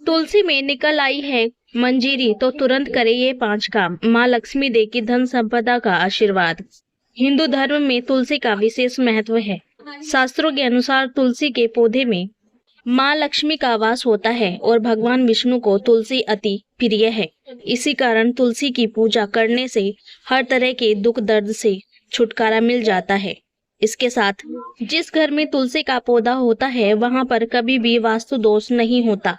तुलसी में निकल आई है मंजीरी तो तुरंत करे ये 5 काम। माँ लक्ष्मी देगी धन संपदा का आशीर्वाद। हिंदू धर्म में तुलसी का विशेष महत्व है। शास्त्रों के अनुसार तुलसी के पौधे में माँ लक्ष्मी का वास होता है और भगवान विष्णु को तुलसी अति प्रिय है। इसी कारण तुलसी की पूजा करने से हर तरह के दुख दर्द से छुटकारा मिल जाता है। इसके साथ जिस घर में तुलसी का पौधा होता है वहां पर कभी भी वास्तु दोष नहीं होता।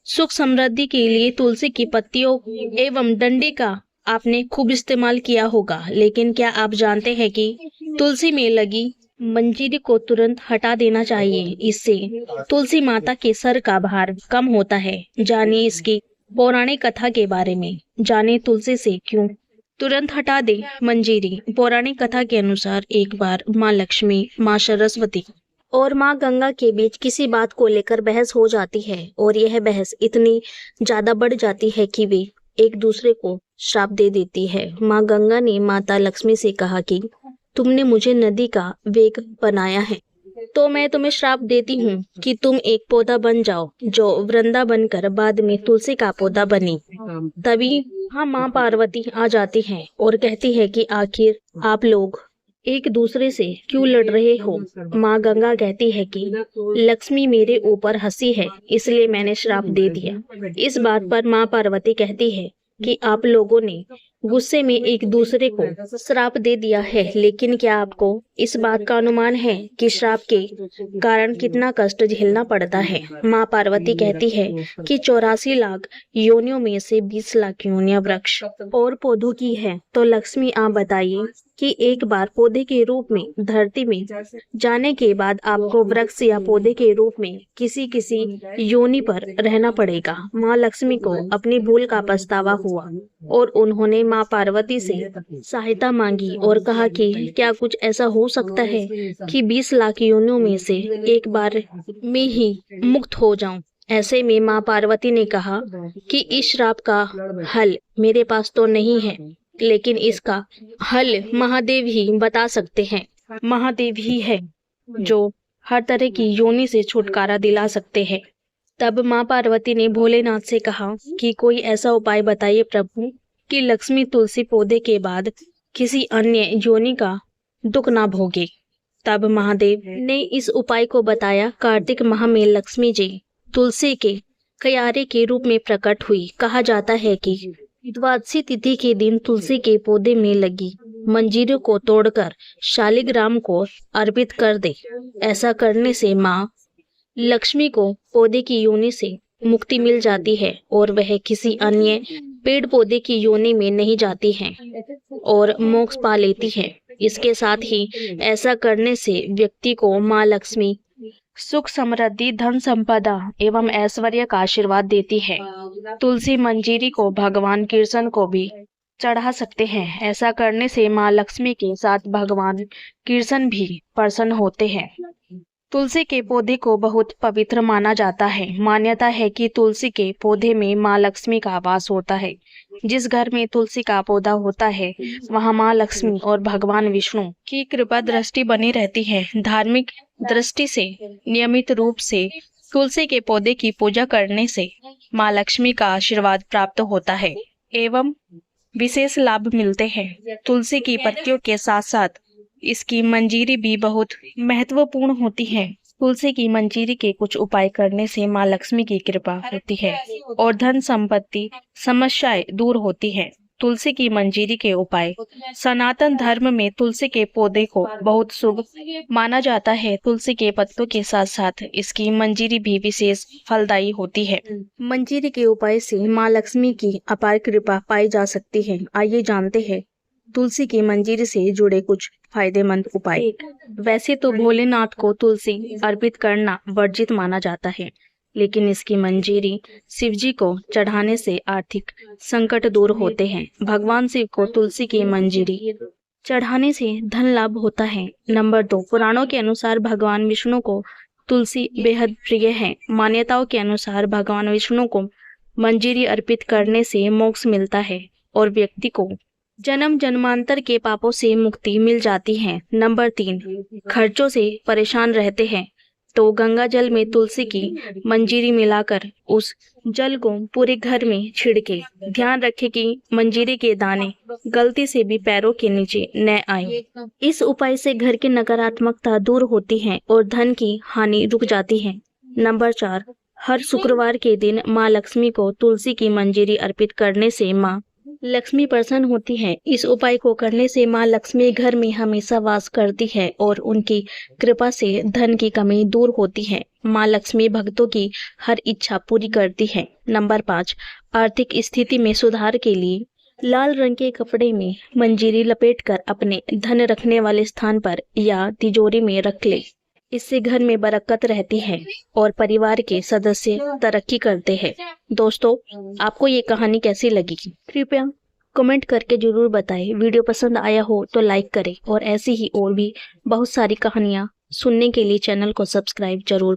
सुख समृद्धि के लिए तुलसी की पत्तियों एवं डंडे का आपने खूब इस्तेमाल किया होगा, लेकिन क्या आप जानते हैं कि तुलसी में लगी मंजीरी को तुरंत हटा देना चाहिए। इससे तुलसी माता के सर का भार कम होता है। जानिए इसकी पौराणिक कथा के बारे में। जाने तुलसी से क्यों तुरंत हटा दे मंजीरी। पौराणिक कथा के अनुसार एक बार माँ लक्ष्मी, माँ सरस्वती और माँ गंगा के बीच किसी बात को लेकर बहस हो जाती है और यह बहस इतनी ज्यादा बढ़ जाती है कि वे एक दूसरे को श्राप दे देती है। माँ गंगा ने माता लक्ष्मी से कहा कि तुमने मुझे नदी का वेग बनाया है तो मैं तुम्हें श्राप देती हूँ कि तुम एक पौधा बन जाओ जो वृंदा बनकर बाद में तुलसी का पौधा बनी। तभी माँ पार्वती आ जाती है और कहती है कि आखिर आप लोग एक दूसरे से क्यों लड़ रहे हो। माँ गंगा कहती है कि लक्ष्मी मेरे ऊपर हंसी है इसलिए मैंने श्राप दे दिया। इस बात पर माँ पार्वती कहती है कि आप लोगों ने गुस्से में एक दूसरे को श्राप दे दिया है, लेकिन क्या आपको इस बात का अनुमान है कि श्राप के कारण कितना कष्ट झेलना पड़ता है। माँ पार्वती कहती है कि 84 लाख योनियों में से 20 लाख योनियां वृक्ष और पौधों की है। तो लक्ष्मी आप बताइए कि एक बार पौधे के रूप में धरती में जाने के बाद आपको वृक्ष या पौधे के रूप में किसी योनि पर रहना पड़ेगा। माँ लक्ष्मी को अपनी भूल का पछतावा हुआ और उन्होंने माँ पार्वती से सहायता मांगी और कहा कि क्या कुछ ऐसा हो सकता है कि 20 लाख योनियों में से एक बार में ही मुक्त हो जाऊं। ऐसे में माँ पार्वती ने कहा कि इस श्राप का हल मेरे पास तो नहीं है, लेकिन इसका हल महादेव ही बता सकते हैं। महादेव ही है जो हर तरह की योनि से छुटकारा दिला सकते हैं। तब माँ पार्वती ने भोलेनाथ से कहा कि कोई ऐसा उपाय बताइए प्रभु कि लक्ष्मी तुलसी पौधे के बाद किसी अन्य योनि का दुख ना भोगे। तब महादेव ने इस उपाय को बताया। कार्तिक माह में लक्ष्मी जी तुलसी के क्यारे के रूप में प्रकट हुई। कहा जाता है कि द्वादशी तिथि के दिन तुलसी के पौधे में लगी मंजीरी को तोड़कर शालिग्राम को अर्पित कर दे। ऐसा करने से माँ लक्ष्मी को पौधे की योनि से मुक्ति मिल जाती है और वह किसी अन्य पेड़ पौधे की योनि में नहीं जाती है और मोक्ष पा लेती है। इसके साथ ही ऐसा करने से व्यक्ति को माँ लक्ष्मी सुख समृद्धि, धन संपदा एवं ऐश्वर्य का आशीर्वाद देती है। तुलसी मंजीरी को भगवान कृष्ण को भी चढ़ा सकते हैं। ऐसा करने से माँ लक्ष्मी के साथ भगवान कृष्ण भी प्रसन्न होते हैं। तुलसी के पौधे को बहुत पवित्र माना जाता है। मान्यता है कि तुलसी के पौधे में माँ लक्ष्मी का वास होता है। जिस घर में तुलसी का पौधा होता है वहाँ माँ लक्ष्मी और भगवान विष्णु की कृपा दृष्टि बनी रहती है। धार्मिक दृष्टि से नियमित रूप से तुलसी के पौधे की पूजा करने से माँ लक्ष्मी का आशीर्वाद प्राप्त होता है एवं विशेष लाभ मिलते हैं। तुलसी की पत्तियों के साथ साथ इसकी मंजीरी भी बहुत महत्वपूर्ण होती है। तुलसी की मंजीरी के कुछ उपाय करने से माँ लक्ष्मी की कृपा होती है और धन संपत्ति समस्याएं दूर होती है। तुलसी की मंजीरी के उपाय। सनातन धर्म में तुलसी के पौधे को बहुत शुभ माना जाता है। तुलसी के पत्तों के साथ साथ इसकी मंजीरी भी विशेष फलदायी होती है। मंजीरी के उपाय से माँ लक्ष्मी की अपार कृपा पाई जा सकती है। आइए जानते हैं तुलसी की मंजीरी से जुड़े कुछ फायदेमंद उपाय। वैसे तो भोलेनाथ को तुलसी अर्पित करना वर्जित माना जाता है, लेकिन इसकी मंजीरी शिवजी को चढ़ाने से आर्थिक संकट दूर होते हैं। भगवान शिव को तुलसी की मंजीरी चढ़ाने से धन लाभ होता है। नंबर 2, पुराणों के अनुसार भगवान विष्णु को तुलसी बेहद प्रिय है। मान्यताओं के अनुसार भगवान विष्णु को मंजीरी अर्पित करने से मोक्ष मिलता है और व्यक्ति को जन्म जन्मांतर के पापों से मुक्ति मिल जाती है। नंबर 3, खर्चों से परेशान रहते हैं तो गंगा जल में तुलसी की मंजीरी मिलाकर उस जल को पूरे घर में छिड़के। ध्यान रखें कि मंजीरी के दाने गलती से भी पैरों के नीचे न आए। इस उपाय से घर की नकारात्मकता दूर होती है और धन की हानि रुक जाती है। नंबर 4, हर शुक्रवार के दिन माँ लक्ष्मी को तुलसी की मंजीरी अर्पित करने से माँ लक्ष्मी प्रसन्न होती है। इस उपाय को करने से माँ लक्ष्मी घर में हमेशा वास करती है और उनकी कृपा से धन की कमी दूर होती है। माँ लक्ष्मी भक्तों की हर इच्छा पूरी करती है। नंबर 5, आर्थिक स्थिति में सुधार के लिए लाल रंग के कपड़े में मंजीरी लपेटकर अपने धन रखने वाले स्थान पर या तिजोरी में रख ले। इससे घर में बरकत रहती है और परिवार के सदस्य तरक्की करते हैं। दोस्तों, आपको ये कहानी कैसी लगी? कृपया कमेंट करके जरूर बताएं। वीडियो पसंद आया हो तो लाइक करें और ऐसी ही और भी बहुत सारी कहानियाँ सुनने के लिए चैनल को सब्सक्राइब जरूर करें।